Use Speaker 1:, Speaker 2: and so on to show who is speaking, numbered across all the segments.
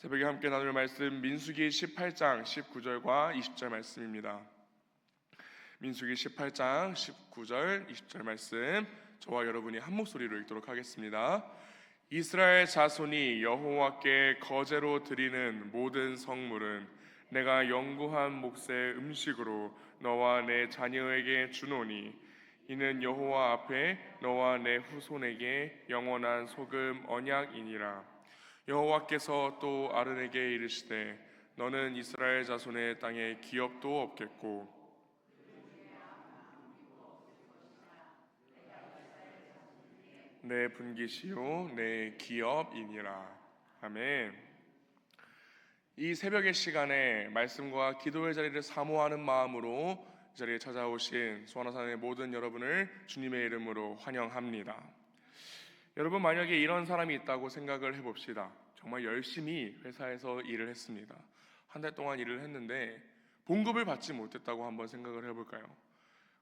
Speaker 1: 새벽에 함께 나눌 말씀 민수기 18장 19절과 20절 말씀입니다. 민수기 18장 19절 20절 말씀, 저와 여러분이 한 목소리로 읽도록 하겠습니다. 이스라엘 자손이 여호와께 거제로 드리는 모든 성물은 내가 영구한 몫의 음식으로 너와 내 자녀에게 주노니 이는 여호와 앞에 너와 내 후손에게 영원한 소금 언약이니라. 여호와께서 또 아론에게 이르시되 너는 이스라엘 자손의 땅에 기업도 없겠고 내 분깃이요 내 기업이니라. 아멘. 이 새벽의 시간에 말씀과 기도의 자리를 사모하는 마음으로 이 자리에 찾아오신 수원화산의 모든 여러분을 주님의 이름으로 환영합니다. 여러분, 만약에 이런 사람이 있다고 생각을 해봅시다. 정말 열심히 회사에서 일을 했습니다. 한 달 동안 일을 했는데 봉급을 받지 못했다고 한번 생각을 해볼까요?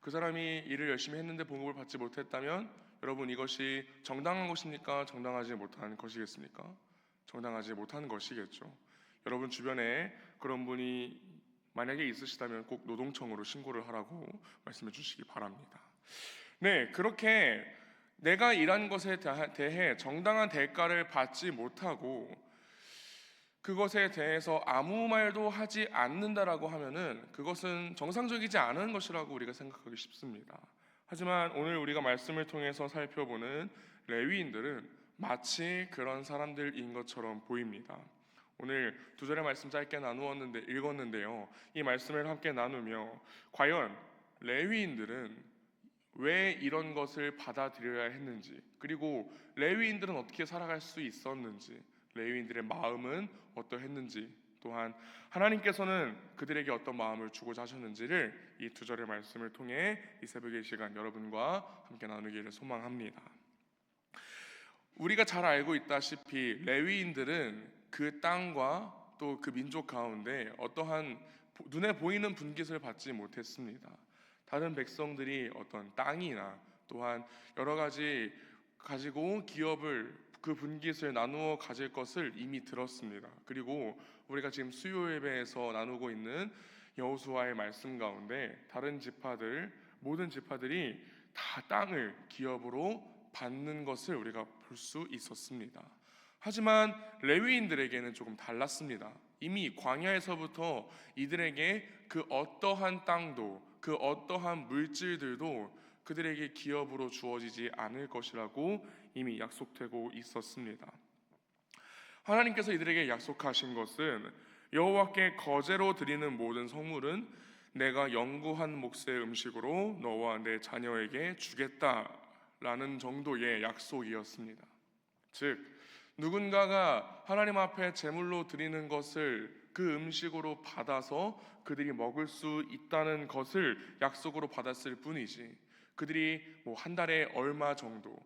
Speaker 1: 그 사람이 일을 열심히 했는데 봉급을 받지 못했다면 여러분, 이것이 정당한 것입니까? 정당하지 못한 것이겠습니까? 정당하지 못한 것이겠죠. 여러분 주변에 그런 분이 만약에 있으시다면 꼭 노동청으로 신고를 하라고 말씀해 주시기 바랍니다. 네, 그렇게 내가 일한 것에 대해 정당한 대가를 받지 못하고 그것에 대해서 아무 말도 하지 않는다라고 하면은 그것은 정상적이지 않은 것이라고 우리가 생각하기 쉽습니다. 하지만 오늘 우리가 말씀을 통해서 살펴보는 레위인들은 마치 그런 사람들인 것처럼 보입니다. 오늘 두 절의 말씀 짧게 읽었는데요. 이 말씀을 함께 나누며 과연 레위인들은 왜 이런 것을 받아들여야 했는지, 그리고 레위인들은 어떻게 살아갈 수 있었는지, 레위인들의 마음은 어떠했는지, 또한 하나님께서는 그들에게 어떤 마음을 주고자 하셨는지를 이 두 절의 말씀을 통해 이 새벽의 시간 여러분과 함께 나누기를 소망합니다. 우리가 잘 알고 있다시피 레위인들은 그 땅과 또 그 민족 가운데 어떠한 눈에 보이는 분깃을 받지 못했습니다. 다른 백성들이 어떤 땅이나 또한 여러 가지 가지고 기업을, 그 분깃을 나누어 가질 것을 이미 들었습니다. 그리고 우리가 지금 수요 예배에서 나누고 있는 여호수아의 말씀 가운데 다른 지파들, 모든 지파들이 다 땅을 기업으로 받는 것을 우리가 볼 수 있었습니다. 하지만 레위인들에게는 조금 달랐습니다. 이미 광야에서부터 이들에게 그 어떠한 땅도, 그 어떠한 물질들도 그들에게 기업으로 주어지지 않을 것이라고 이미 약속되고 있었습니다. 하나님께서 이들에게 약속하신 것은 여호와께 거제로 드리는 모든 성물은 내가 영구한 몫의 음식으로 너와 내 자녀에게 주겠다라는 정도의 약속이었습니다. 즉 누군가가 하나님 앞에 제물로 드리는 것을 그 음식으로 받아서 그들이 먹을 수 있다는 것을 약속으로 받았을 뿐이지, 그들이 한 달에 얼마 정도,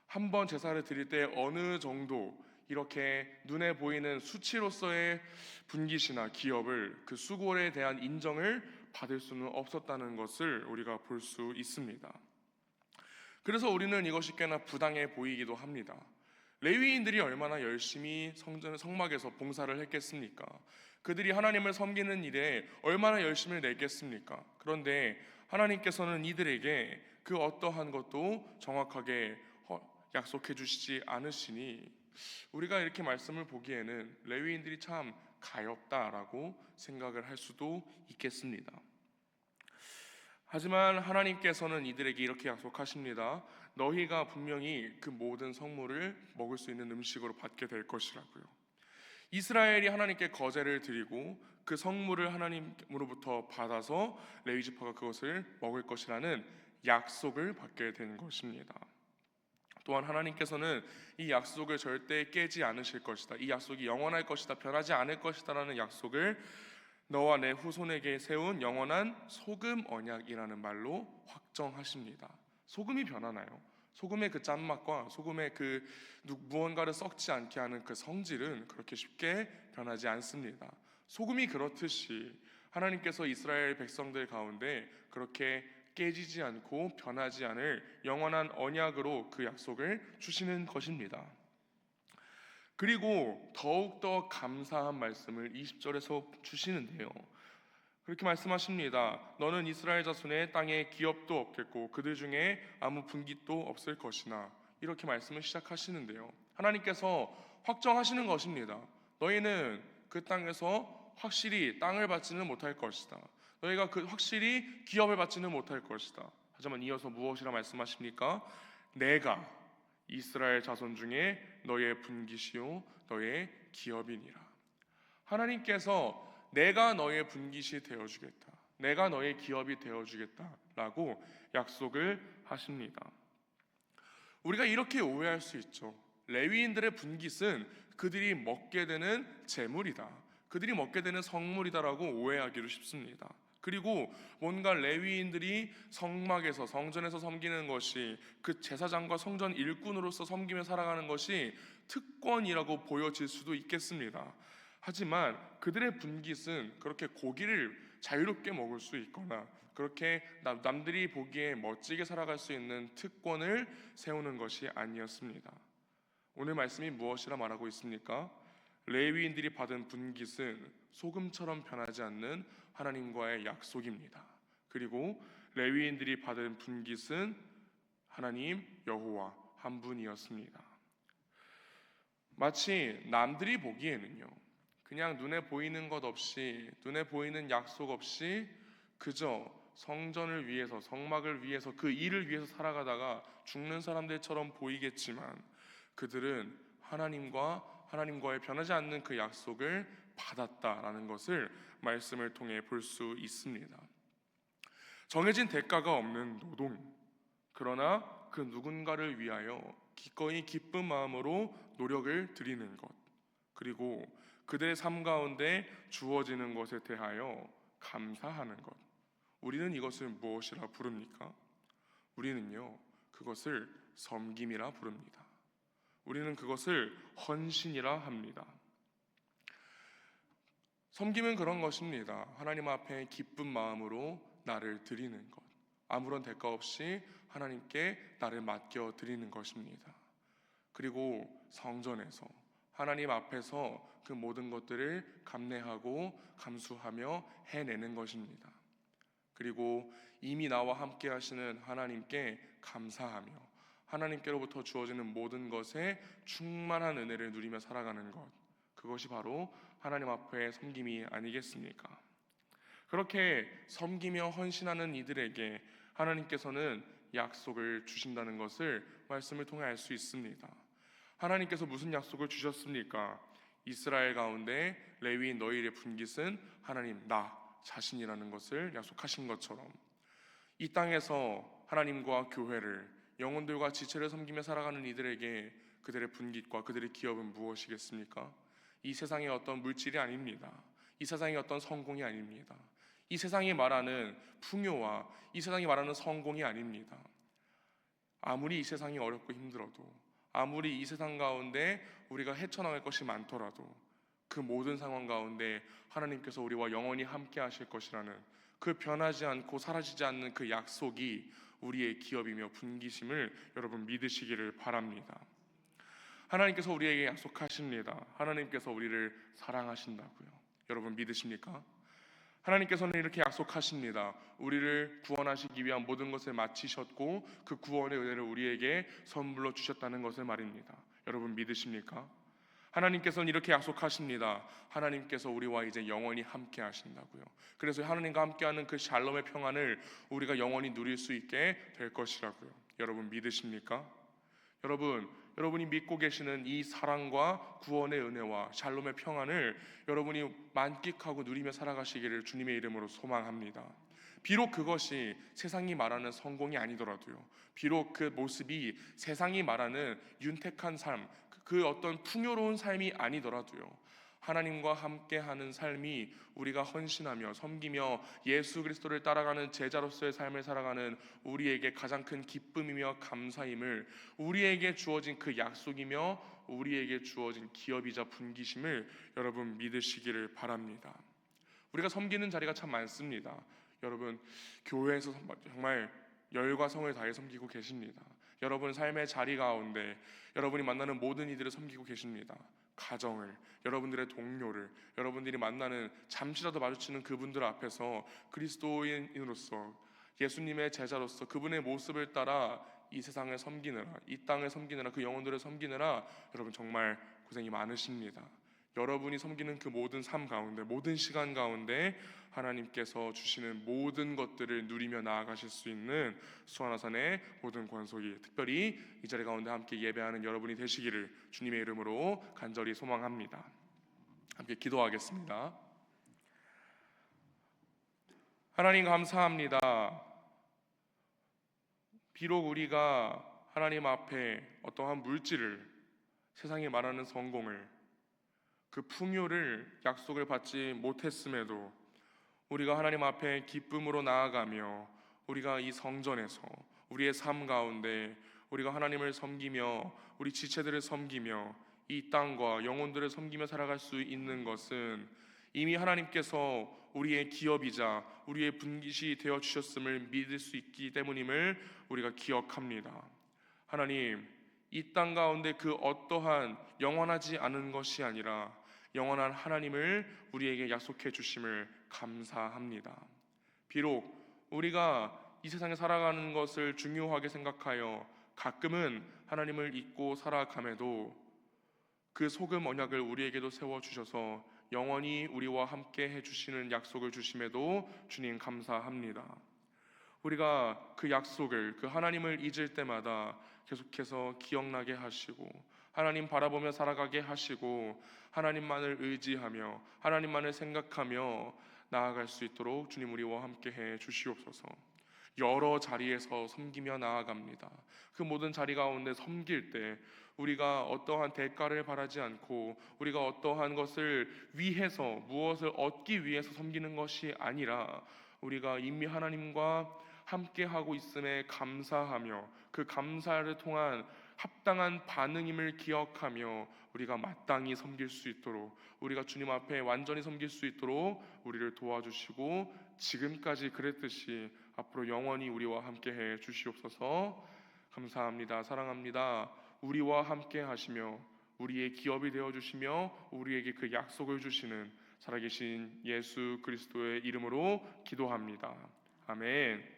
Speaker 1: 한 번 제사를 드릴 때 어느 정도, 이렇게 눈에 보이는 수치로서의 분깃이나 기업을, 그 수고에 대한 인정을 받을 수는 없었다는 것을 우리가 볼 수 있습니다. 그래서 우리는 이것이 꽤나 부당해 보이기도 합니다. 레위인들이 얼마나 열심히 성막에서 봉사를 했겠습니까? 그들이 하나님을 섬기는 일에 얼마나 열심을 냈겠습니까? 그런데 하나님께서는 이들에게 그 어떠한 것도 정확하게 약속해 주시지 않으시니 우리가 이렇게 말씀을 보기에는 레위인들이 참 가엾다라고 생각을 할 수도 있겠습니다. 하지만 하나님께서는 이들에게 이렇게 약속하십니다. 너희가 분명히 그 모든 성물을 먹을 수 있는 음식으로 받게 될 것이라고요. 이스라엘이 하나님께 거제를 드리고 그 성물을 하나님으로부터 받아서 레위 지파가 그것을 먹을 것이라는 약속을 받게 된 것입니다. 또한 하나님께서는 이 약속을 절대 깨지 않으실 것이다, 이 약속이 영원할 것이다, 변하지 않을 것이다 라는 약속을 너와 내 후손에게 세운 영원한 소금 언약이라는 말로 확정하십니다. 소금이 변하나요? 소금의 그 짠맛과 소금의 그 무언가를 썩지 않게 하는 그 성질은 그렇게 쉽게 변하지 않습니다. 소금이 그렇듯이 하나님께서 이스라엘 백성들 가운데 그렇게 깨지지 않고 변하지 않을 영원한 언약으로 그 약속을 주시는 것입니다. 그리고 더욱더 감사한 말씀을 20절에서 주시는데요. 그렇게 말씀하십니다. 너는 이스라엘 자손의 땅에 기업도 없겠고 그들 중에 아무 분깃도 없을 것이나, 이렇게 말씀을 시작하시는데요. 하나님께서 확정하시는 것입니다. 너희는 그 땅에서 확실히 땅을 받지는 못할 것이다. 너희가 확실히 기업을 받지는 못할 것이다. 하지만 이어서 무엇이라 말씀하십니까? 내가 이스라엘 자손 중에 너의 분깃이요 너의 기업이니라. 하나님께서 내가 너의 분깃이 되어주겠다, 내가 너의 기업이 되어주겠다라고 약속을 하십니다. 우리가 이렇게 오해할 수 있죠. 레위인들의 분깃은 그들이 먹게 되는 재물이다, 그들이 먹게 되는 성물이다라고 오해하기도 쉽습니다. 그리고 뭔가 레위인들이 성막에서, 성전에서 섬기는 것이, 그 제사장과 성전 일꾼으로서 섬기며 살아가는 것이 특권이라고 보여질 수도 있겠습니다. 하지만 그들의 분깃은 그렇게 고기를 자유롭게 먹을 수 있거나 그렇게 남들이 보기에 멋지게 살아갈 수 있는 특권을 세우는 것이 아니었습니다. 오늘 말씀이 무엇이라 말하고 있습니까? 레위인들이 받은 분깃은 소금처럼 변하지 않는 하나님과의 약속입니다. 그리고 레위인들이 받은 분깃은 하나님 여호와 한 분이었습니다. 마치 남들이 보기에는요, 그냥 눈에 보이는 것 없이, 눈에 보이는 약속 없이 그저 성전을 위해서, 성막을 위해서, 그 일을 위해서 살아가다가 죽는 사람들처럼 보이겠지만 그들은 하나님과의 변하지 않는 그 약속을 받았다라는 것을 말씀을 통해 볼 수 있습니다. 정해진 대가가 없는 노동, 그러나 그 누군가를 위하여 기꺼이 기쁜 마음으로 노력을 드리는 것, 그리고 그들의 삶 가운데 주어지는 것에 대하여 감사하는 것, 우리는 이것을 무엇이라 부릅니까? 우리는요, 그것을 섬김이라 부릅니다. 우리는 그것을 헌신이라 합니다. 섬김은 그런 것입니다. 하나님 앞에 기쁜 마음으로 나를 드리는 것, 아무런 대가 없이 하나님께 나를 맡겨 드리는 것입니다. 그리고 성전에서, 하나님 앞에서 그 모든 것들을 감내하고 감수하며 해내는 것입니다. 그리고 이미 나와 함께 하시는 하나님께 감사하며 하나님께로부터 주어지는 모든 것에 충만한 은혜를 누리며 살아가는 것, 그것이 바로 하나님 앞에 섬김이 아니겠습니까? 그렇게 섬기며 헌신하는 이들에게 하나님께서는 약속을 주신다는 것을 말씀을 통해 알 수 있습니다. 하나님께서 무슨 약속을 주셨습니까? 이스라엘 가운데 레위인 너희의 분깃은 하나님 나 자신이라는 것을 약속하신 것처럼, 이 땅에서 하나님과 교회를, 영혼들과 지체를 섬기며 살아가는 이들에게 그들의 분깃과 그들의 기업은 무엇이겠습니까? 이 세상의 어떤 물질이 아닙니다. 이 세상의 어떤 성공이 아닙니다. 이 세상이 말하는 풍요와 이 세상이 말하는 성공이 아닙니다. 아무리 이 세상이 어렵고 힘들어도, 아무리 이 세상 가운데 우리가 헤쳐나갈 것이 많더라도 그 모든 상황 가운데 하나님께서 우리와 영원히 함께 하실 것이라는 그 변하지 않고 사라지지 않는 그 약속이 우리의 기업이며 분깃임을 여러분 믿으시기를 바랍니다. 하나님께서 우리에게 약속하십니다. 하나님께서 우리를 사랑하신다고요. 여러분 믿으십니까? 하나님께서는 이렇게 약속하십니다. 우리를 구원하시기 위한 모든 것을 마치셨고 그 구원의 은혜를 우리에게 선물로 주셨다는 것을 말입니다. 여러분 믿으십니까? 하나님께서는 이렇게 약속하십니다. 하나님께서 우리와 이제 영원히 함께 하신다고요. 그래서 하나님과 함께하는 그 샬롬의 평안을 우리가 영원히 누릴 수 있게 될 것이라고요. 여러분 믿으십니까? 여러분이 믿고 계시는 이 사랑과 구원의 은혜와 샬롬의 평안을 여러분이 만끽하고 누리며 살아가시기를 주님의 이름으로 소망합니다. 비록 그것이 세상이 말하는 성공이 아니더라도요, 비록 그 모습이 세상이 말하는 윤택한 삶, 그 어떤 풍요로운 삶이 아니더라도요, 하나님과 함께하는 삶이 우리가 헌신하며 섬기며 예수 그리스도를 따라가는 제자로서의 삶을 살아가는 우리에게 가장 큰 기쁨이며 감사임을, 우리에게 주어진 그 약속이며 우리에게 주어진 기업이자 분깃임을 여러분 믿으시기를 바랍니다. 우리가 섬기는 자리가 참 많습니다. 여러분 교회에서 정말 열과 성을 다해 섬기고 계십니다. 여러분 삶의 자리 가운데 여러분이 만나는 모든 이들을 섬기고 계십니다. 가정을, 여러분들의 동료를, 여러분들이 만나는 잠시라도 마주치는 그분들 앞에서 그리스도인으로서, 예수님의 제자로서 그분의 모습을 따라 이 세상을 섬기느라, 이 땅을 섬기느라, 그 영혼들을 섬기느라 여러분 정말 고생이 많으십니다. 여러분이 섬기는 그 모든 삶 가운데, 모든 시간 가운데 하나님께서 주시는 모든 것들을 누리며 나아가실 수 있는 수완화산의 모든 권속이, 특별히 이 자리 가운데 함께 예배하는 여러분이 되시기를 주님의 이름으로 간절히 소망합니다. 함께 기도하겠습니다. 하나님 감사합니다. 비록 우리가 하나님 앞에 어떠한 물질을, 세상이 말하는 성공을, 그 풍요를 약속을 받지 못했음에도 우리가 하나님 앞에 기쁨으로 나아가며 우리가 이 성전에서 우리의 삶 가운데 우리가 하나님을 섬기며 우리 지체들을 섬기며 이 땅과 영혼들을 섬기며 살아갈 수 있는 것은 이미 하나님께서 우리의 기업이자 우리의 분깃이 되어 주셨음을 믿을 수 있기 때문임을 우리가 기억합니다. 하나님, 이 땅 가운데 그 어떠한 영원하지 않은 것이 아니라 영원한 하나님을 우리에게 약속해 주심을 감사합니다. 비록 우리가 이 세상에 살아가는 것을 중요하게 생각하여 가끔은 하나님을 잊고 살아감에도 그 소금 언약을 우리에게도 세워주셔서 영원히 우리와 함께 해주시는 약속을 주심에도 주님 감사합니다. 우리가 그 약속을, 그 하나님을 잊을 때마다 계속해서 기억나게 하시고 하나님 바라보며 살아가게 하시고 하나님만을 의지하며 하나님만을 생각하며 나아갈 수 있도록 주님 우리와 함께 해 주시옵소서. 여러 자리에서 섬기며 나아갑니다. 그 모든 자리 가운데 섬길 때 우리가 어떠한 대가를 바라지 않고 우리가 어떠한 것을 위해서, 무엇을 얻기 위해서 섬기는 것이 아니라 우리가 이미 하나님과 함께하고 있음에 감사하며 그 감사를 통한 합당한 반응임을 기억하며 우리가 마땅히 섬길 수 있도록, 우리가 주님 앞에 완전히 섬길 수 있도록 우리를 도와주시고 지금까지 그랬듯이 앞으로 영원히 우리와 함께 해 주시옵소서. 감사합니다. 사랑합니다. 우리와 함께 하시며 우리의 기업이 되어 주시며 우리에게 그 약속을 주시는 살아계신 예수 그리스도의 이름으로 기도합니다. 아멘.